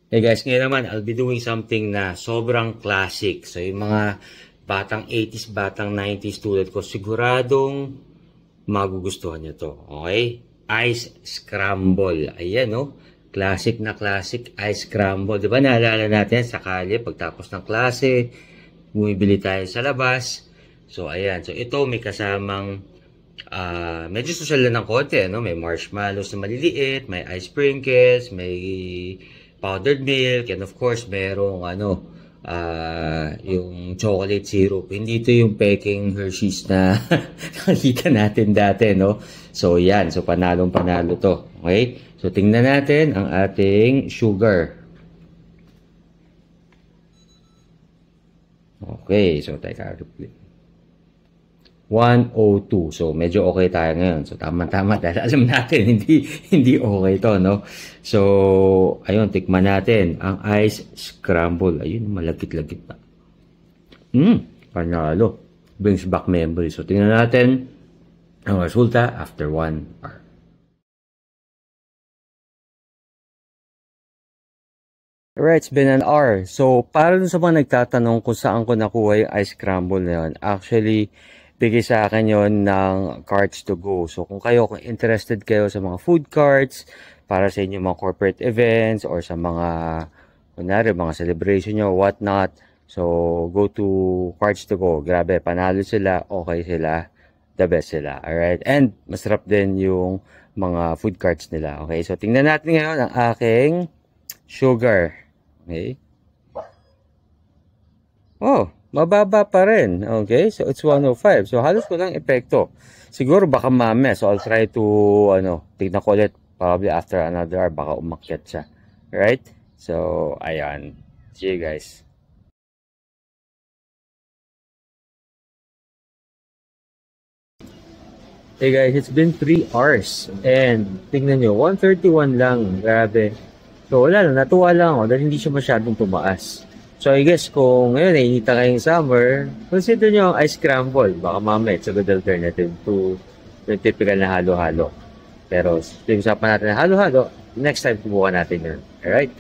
Hey guys, ngayon naman, I'll be doing something na sobrang classic. So, yung mga batang 80s, batang 90s tulad ko, siguradong magugustuhan nyo to. Okay? Ice Scramble. Ayan, no? Classic na classic ice scramble. Di ba naalala natin sa kalye, pagtapos ng klase, bumibili tayo sa labas. So, ayan. So, ito may kasamang medyo social na ng konti, no? May marshmallows na maliliit, may ice sprinkles, may powdered milk, and of course, merong yung chocolate syrup. Hindi ito yung peking Hershey's na nakikita natin dati, no? So, yan. So, panalong-panalo to. Okay? So, tingnan natin ang ating sugar. Okay. So, teka. 102. So, medyo okay tayo ngayon. So, tama-tama. Dahil alam natin, hindi okay to, no? So, ayun, tikman natin ang ice scramble. Ayun, malagkit-lagkit pa. Panalo. Brings back memory. So, tingnan natin ang resulta after 1 hour. Alright, it's been an hour. So, para dun sa mga nagtatanong kung saan ko nakuha yung ice scramble na yun, actually, bigay sa akin yon ng cards to go. So, kung interested kayo sa mga food cards, para sa inyo mga corporate events, or sa mga, kunwari, mga celebration nyo, whatnot. So, go to cards to go. Grabe, panalo sila, okay sila, the best sila. Alright? And, masarap din yung mga food cards nila. Okay? So, tingnan natin ngayon ang aking sugar. Okay? Oh, mababa pa rin. Okay? So, it's 105. So, halos walang epekto. Siguro baka mamaya. So, I'll try to, tignan ko ulit. Probably after another hour, baka umakyat siya. Right? So, ayan. See you guys. Hey guys, it's been 3 hours. And, tingnan nyo, 131 lang. Grabe. So, wala lang. Natuwa lang ako dahil hindi siya masyadong tumaas. So, I guess kung ngayon nainita kayong summer, consider nyo ang ice scramble. Baka mamaya, it's a good alternative to yung typical na halo-halo. Pero, yung usapan natin na halo-halo, next time subukan natin yun. Alright?